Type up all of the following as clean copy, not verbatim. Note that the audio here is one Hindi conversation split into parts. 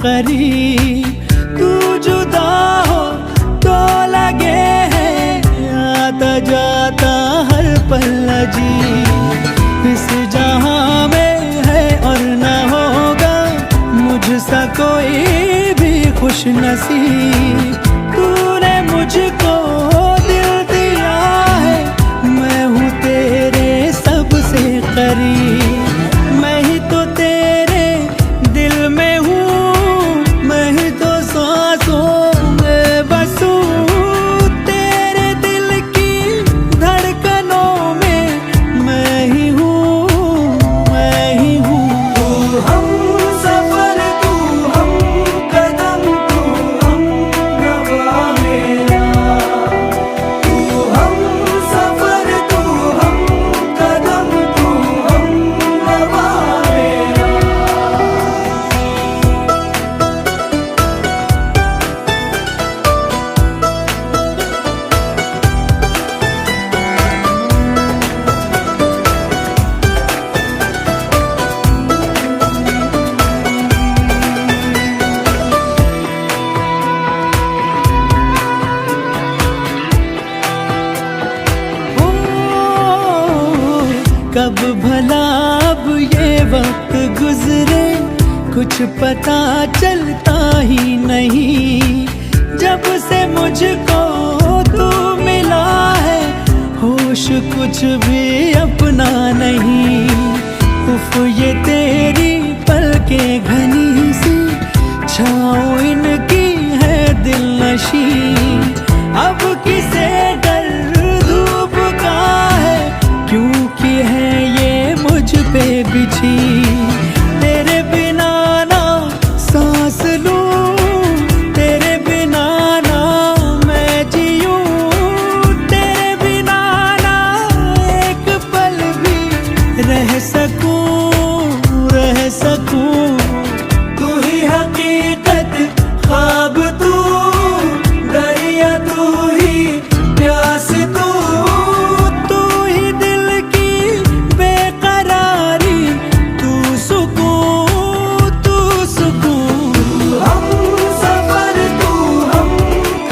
करीब। तू जुदा हो तो लगे है आता जाता हर पल अजीब। इस जहां में है और न होगा मुझसा कोई भी खुश नसीब। तूने मुझको दिल दिया है, मैं हूँ तेरे सबसे करीब। मैं ही तो तेरे दिल में हूँ, मैं ही तो सांसों में बसूं। तेरे दिल की धड़कनों में मैं ही हूँ, मैं ही हूँ। तू हम सफर, तू हम कदम, तू हम नवा मेरा। तू हम सफर, तू हम कदम, तू हम नवा मेरा। कब भला अब ये वक्त गुजरे, कुछ पता चलता ही नहीं। जब से मुझको तू मिला है, होश कुछ भी अपना नहीं। उफ ये तेरी पलकें घनी सी, छाँव इनकी है दिलनशी। अब किसे डर धूप का है, क्योंकि है ये मुझ पे बिछी। तेरे बिना ना सांस लूं, तेरे बिना ना मैं जीऊं। तेरे बिना ना एक पल भी रह सकूं, रह सकूं। तू ही हकीकत, ख्वाब तू, दरिया तू ही, प्यास तू। तू ही दिल की बेकरारी, तू सुकून, तू सुकून। तू हम सफर, तू हम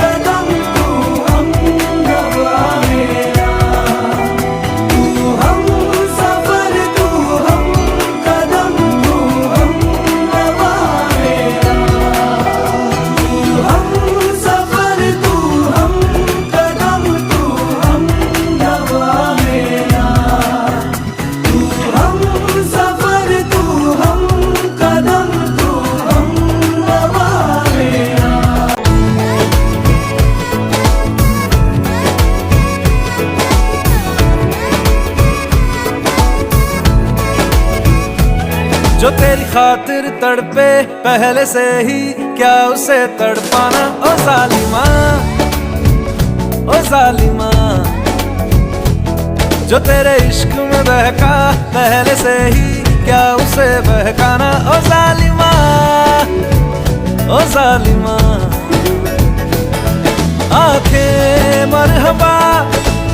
कदम, तू हम नवा मेरा। तू हम सफर, तू हम कदम, तू हम नवा मेरा। तू हम सफर, तू हम कदम, तू हम नवा मेरा। तू हम सफर, तू हम कदम, तू हम नवा मेरा। जो तेरी खातिर तड़पे पहले से ही, क्या उसे तड़पाना। ओ जालिमा, ओ जालिमा। जो तेरे इश्क में बहका पहले से ही, क्या उसे बहकाना। ओ जालिमा, ओ जालिमा। आंखें मरहबा,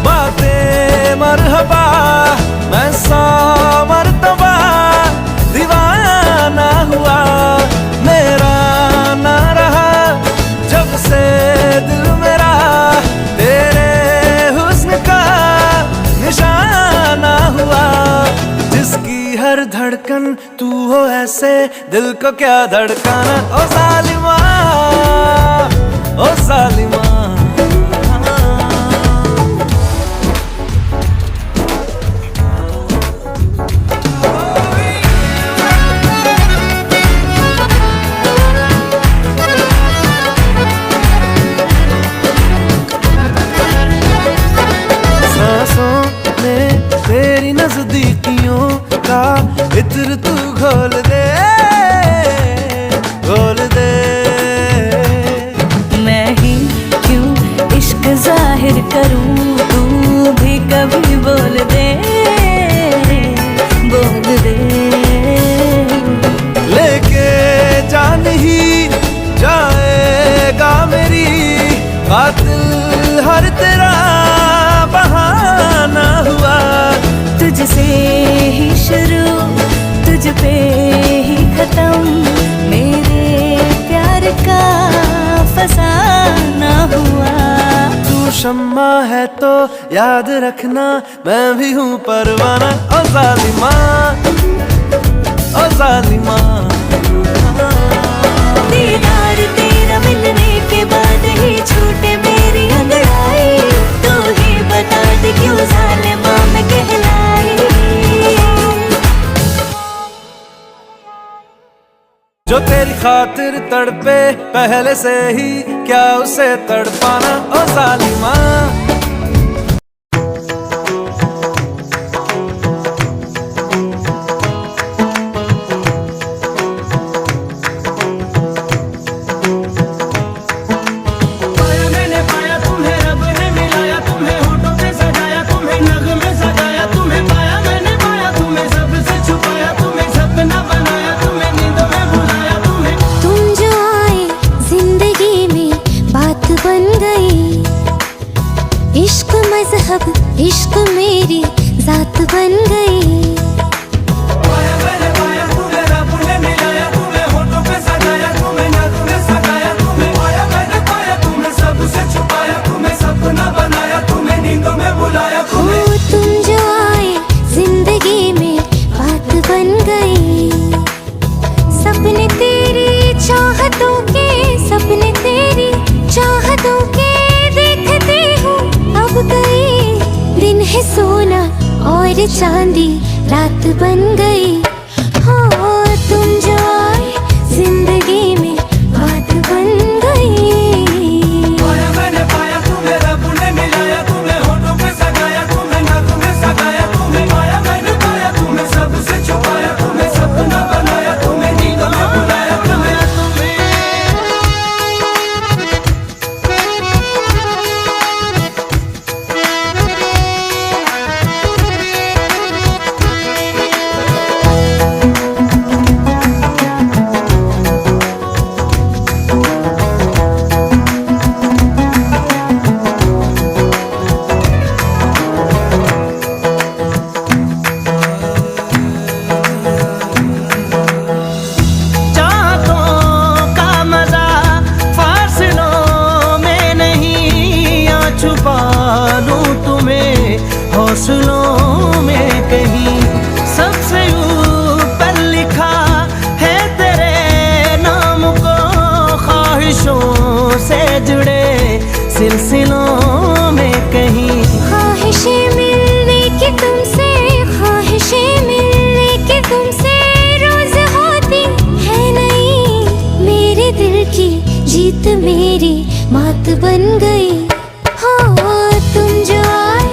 बातें मरहबा, मैं 100 मरतबा दीवाना हुआ। मेरा ना रहा जब से दिल मेरा, तेरे हुस्न का निशाना हुआ। जिसकी हर धड़कन तू हो ऐसे, दिल को क्या धड़काना। ओ जालिमा, ओ जालिमा। सांसों में तेरी नजदीकियों का इत्र तू घोल दे, घोल दे। मैं ही क्यों इश्क जाहिर करूं, तू भी कभी बोल दे, बोल दे। लेके जान ही जाएगा मेरी, कातिल हर तेरा बहाना हुआ। तुझसे ही शुरू, तुझ पे ही खत्म, मेरे शम्मा है तो याद रखना मैं भी हूँ परवाना। ओ जालिमा, ओ जालिमा। दीदार तेरा मिलने के बाद ही छूटे मेरी अंगड़ाई, तू ही बता दे क्यों जालिमा मैं कहलाई। जो तेरी खातिर तड़पे पहले से ही क्या उसे तड़पाना। ओ जालिमा। इश्क मजहब इश्क मेरी जात बन गई। पाया मैंने पाया तुम्हें रब ने मिलाया, तुम्हें होठों पे सजाया, तुम्हें नग में सजाया, तुम्हें पाया मैंने पाया, तुम्हें सबसे छुपाया, तुम्हें सपना बनाया, तुम्हें नींदों में बुलाया। ओ तुम जो आए जिंदगी में बात बन गई। सपने तेरी चाहतों के, सपने तेरी चाहतों के देखते हूँ अब गई। दिन है सोना और चांदी रात बन गई। हो तुम जो आए जिंदगी में बात बन गई। पाया मैंने पाया तुम्हें रब ने मिलाया, तुम्हें होठों पे सजाया, तुम्हें नग में सजाया, तुम्हें पाया मैंने पाया, तुम्हें सबसे छुपाया, तुम्हें सपना बनाया, तुम्हें नींदों में बुलाया। छुपा लूं तुम्हें हौसलों में कहीं, सबसे ऊपर लिखा है तेरे नाम को ख्वाहिशों से जुड़े सिलसिलों में कहीं। ख्वाहिशें मिलने की तुमसे, ख्वाहिशें मिलने की तुमसे रोज होती है नहीं। मेरे दिल की जीत मेरी मात बन गई। तुम जो आए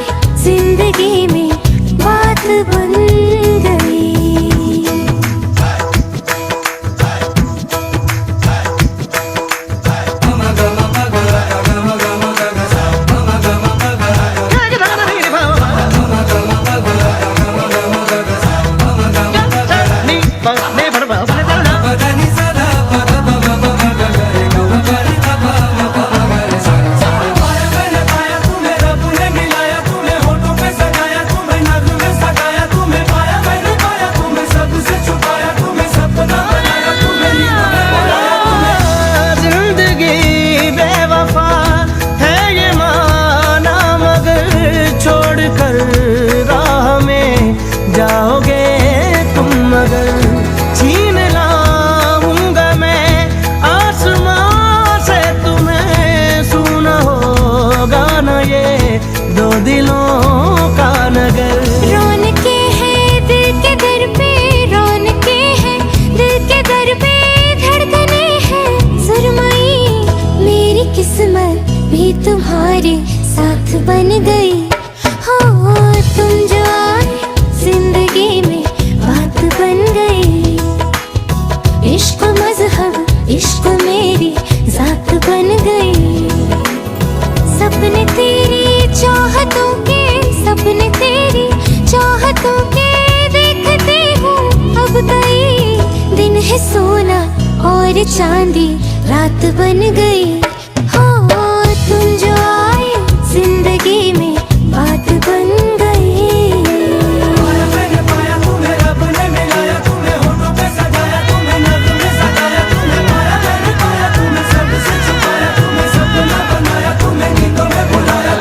जिंदगी में बात बन गई। जाओगे तुम मगर छीन लाऊंगा मैं आसमां से तुम्हें, सुना होगा ना ये दो दिलों का नगर। रौनके हैं दिल के दर पे, रौनके हैं दिल के दर पे, धड़कने हैं सुरमई। मेरी किस्मत भी तुम्हारे साथ बन गई। हो तुम जो आए जिंदगी में बात बन गई। इश्क मजहब इश्क मेरी जात बन गई। सपने तेरी चाहतों के, सपने तेरी चाहतों के देखते हूँ अब गई। दिन है सोना और चांदी रात बन गई। हो तुम जो आए जिंदगी में बात बन गई। तुम्हें सबसे छुपाया, तुम्हें सपना बनाया, तुम्हें नींदों में बुलाया।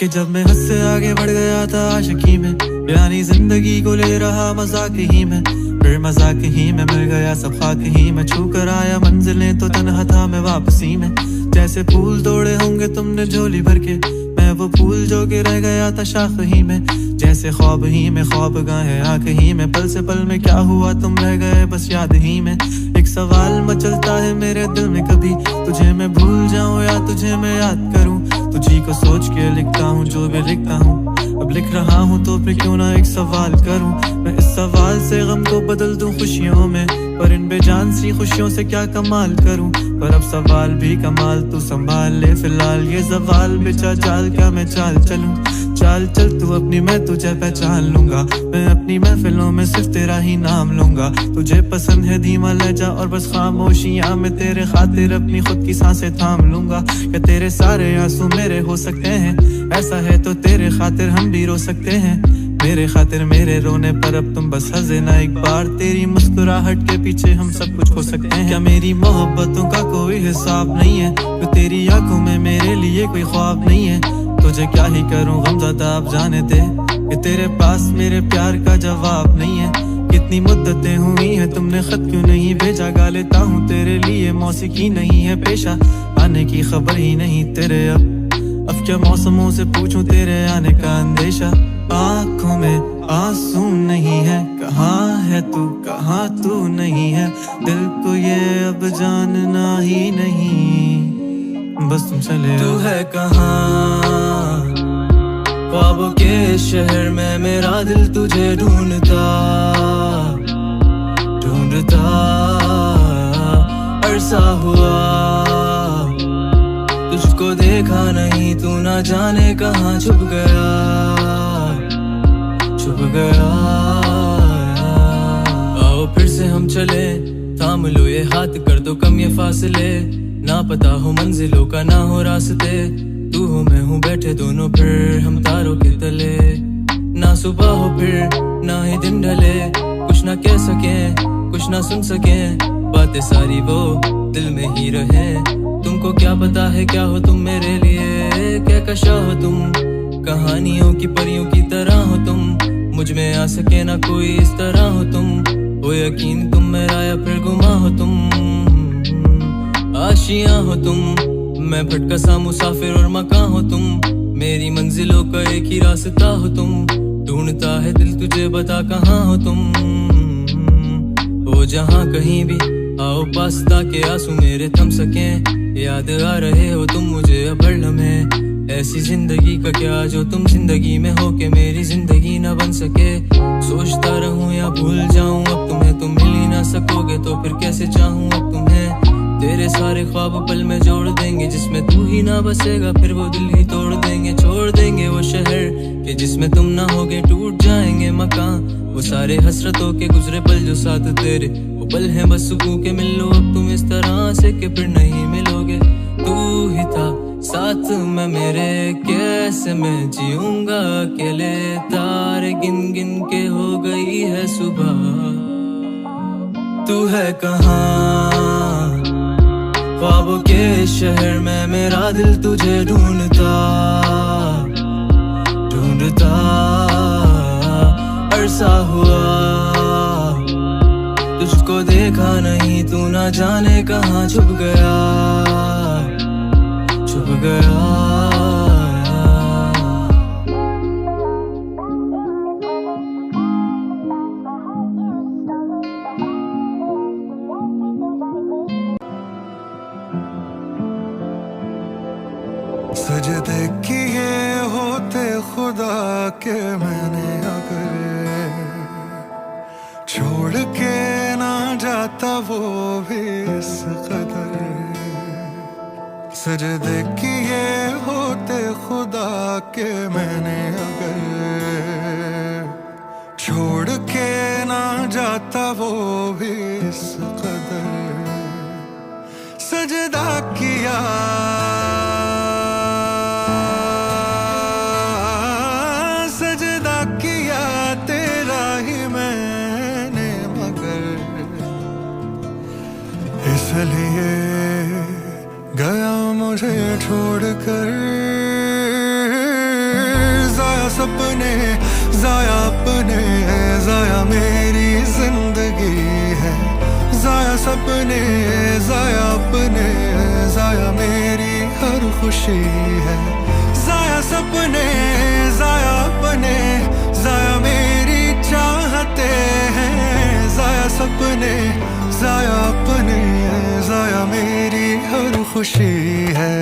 जब मैं हद से आगे बढ़ गया था आशिकी में, यानी जिंदगी को ले रहा मजाक ही में, फिर मजाक ही में मिल गया सब खाक ही में, छू कर आया मंजिलें तो तन्हा था मैं वापसी में। जैसे फूल तोड़े होंगे तुमने झोली भर के, मैं वो फूल जो कि रह गया था शाख ही में। जैसे ख्वाब ही में ख्वाब गाहे आँख ही में, पल से पल में क्या हुआ तुम रह गए बस याद ही में। एक सवाल मचलता है मेरे दिल में, कभी तुझे मैं भूल जाऊं या तुझे मैं याद करूं। तुझी को सोच के लिखता हूँ जो भी लिखता हूँ, अब लिख रहा हूँ तो फिर क्यों ना एक सवाल करूं। मैं इस सवाल से गम को बदल दूं खुशियों में, पर इन बेजान सी खुशियों से क्या कमाल करूं। पर अब सवाल भी कमाल तू संभाल ले, फिलहाल ये सवाल बेचा चाल क्या मैं चाल चलूं। चाल चल तू अपनी, मैं तुझे पहचान लूंगा, मैं अपनी महफिलों में सिर्फ तेरा ही नाम लूंगा। तुझे पसंद है धीमा लहजा और बस खामोशियां, मैं तेरे खातिर अपनी खुद की सांसें थाम लूंगा। क्या तेरे सारे आंसू मेरे हो सकते हैं, ऐसा है तो तेरे खातिर हम भी रो सकते हैं। मेरे खातिर मेरे रोने पर अब तुम बस हंसे ना एक बार, तेरी मुस्कुराहट के पीछे हम सब कुछ खो सकते हैं। क्या मेरी मोहब्बतों का कोई हिसाब नहीं है, तो तेरी आंखों में मेरे लिए कोई ख्वाब नहीं है। तुझे क्या ही करूं गमज़दा आप जाने दे, कि तेरे पास मेरे प्यार का जवाब नहीं है। कितनी मुद्दतें हुई हैं तुमने खत क्यों नहीं भेजा, गा लेता हूँ तेरे लिए मौसीकी नहीं है पेशा, आने की खबर ही नहीं तेरे। अब क्या मौसमों से पूछूं तेरे आने का अंदेशा। आँखों में आंसू नहीं है, कहाँ है तू कहाँ तू नहीं है, दिल को ये अब जानना ही नहीं, बस तुम चले। तू है कहाँ ख्वाबों के शहर में, मेरा दिल तुझे ढूंढता ढूंढता अरसा हुआ, तुझको देखा नहीं तू ना जाने कहाँ छुप गया छुप गया। आओ फिर से हम चले, थाम लो ये हाथ, कर दो कम ये फासले, ना पता हो मंजिलों का ना हो रास्ते, तू हो मैं हूँ बैठे दोनों फिर हम तारों के तले। ना सुबह हो फिर ना ही दिन ढले, कुछ ना कह सके कुछ ना सुन सके, बातें सारी वो दिल में ही रहे। तुमको क्या पता है क्या हो तुम मेरे लिए, क्या कशा हो तुम, कहानियों की परियों की तरह हो तुम, मुझ में आ सके ना कोई इस तरह हो तुम। हो यकीन तुम मेरा या फिर गुमा हो तुम, आशियां हो तुम, मैं भटका सा मुसाफिर और मकान हो तुम, मेरी मंजिलों का एक ही रास्ता हो तुम, ढूंढता है दिल तुझे बता कहाँ हो तुम। हो जहाँ कहीं भी आओ पास ताकि आंसू मेरे थम सके, याद आ रहे हो तुम मुझे अब हर लम्हे, ऐसी जिंदगी का क्या जो तुम जिंदगी में हो के मेरी जिंदगी न बन सके। सोचता रहूं या भूल जाऊं अब तुम्हें, तुम मिल ही ना सकोगे तो फिर कैसे चाहूं अब तुम्हें। तेरे सारे ख्वाब पल में जोड़ देंगे, जिसमें तू ही ना बसेगा फिर वो दिल ही तोड़ देंगे। छोड़ देंगे वो शहर के जिसमें तुम ना होगे, टूट जाएंगे मकान वो सारे हसरतों के गुजरे पल जो साथ तेरे, वो पल है बस सुकून के मिल लो अब तुम इस तरह से कि फिर नहीं मिलोगे। तू ही था साथ में मेरे, कैसे मैं जीऊंगा अकेले, तारे गिन गिन के हो गई है सुबह। तू है कहाँ ख्वाबों के शहर में, मेरा दिल तुझे ढूंढता ढूंढता अरसा हुआ, तुझको देखा नहीं तू ना जाने कहाँ छुप गया छुप गया। सजदे किए होते खुदा के मैंने अगर, छोड़ के ना जाता वो भी इस कदर। सजदे किए होते खुदा के मैंने अगर, छोड़ के ना जाता वो भी इस कदर। सजदा किया तेरा ही मैंने मगर, इसलिए गया मुझे छोड़कर। सपने जाया अपने, जाया मेरी जिंदगी है। जाया सपने जाया अपने, जाया मेरी हर खुशी है। जाया सपने जाया अपने, जाया मेरी चाहते हैं। जाया सपने जाया अपने, जाया मेरी हर खुशी है।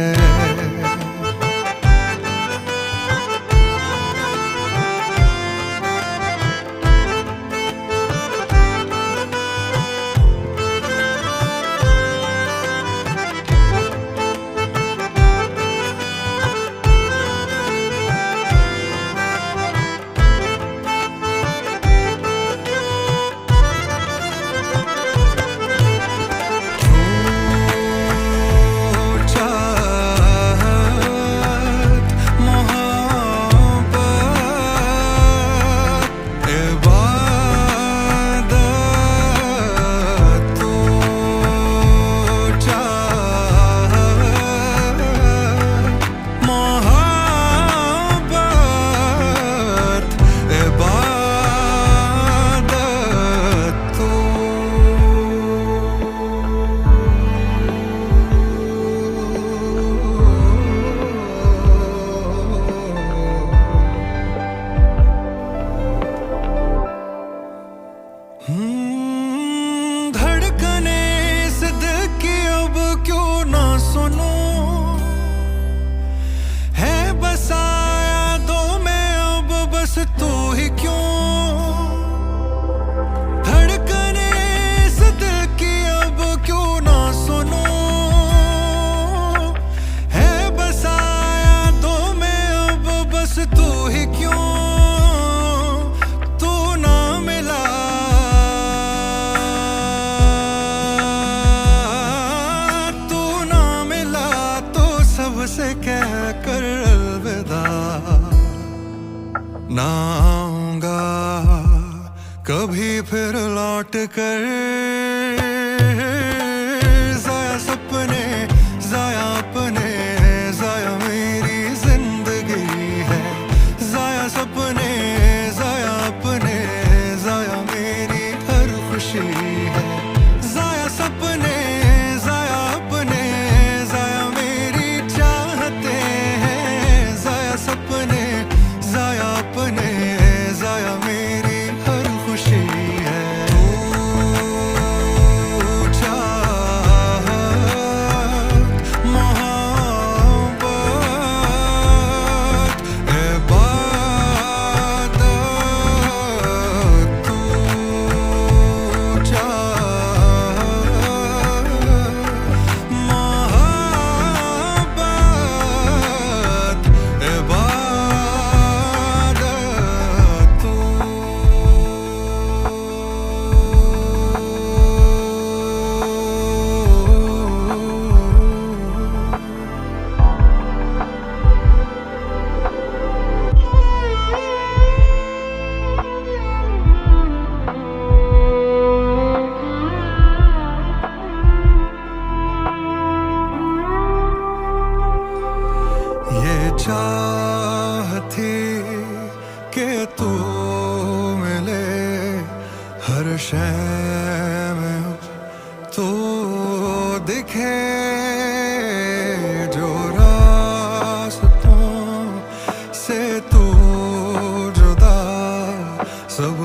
धड़कने इस दिल की अब क्यों ना सुनो, है बसाया दो में अब बस तू ही क्यों। धड़कने इस दिल की अब क्यों ना सुनो, है बसाया दो में अब बस तू ही क्यों। से कह कर अलविदा, ना आऊंगा कभी फिर लौट कर। जाया सपने जाया अपने, जाया मेरी जिंदगी है। जाया सपने जाया अपने, जाया मेरी हर खुशी है। जाया सपने जाया अपने, जाया मेरी चाहते हैं। जाया सपने जाया अपने, जाया मेरी हर खुशी है। चाहती कि तू मिले हर शय में, तू दिखे जो रास्तों से तू जुदा सब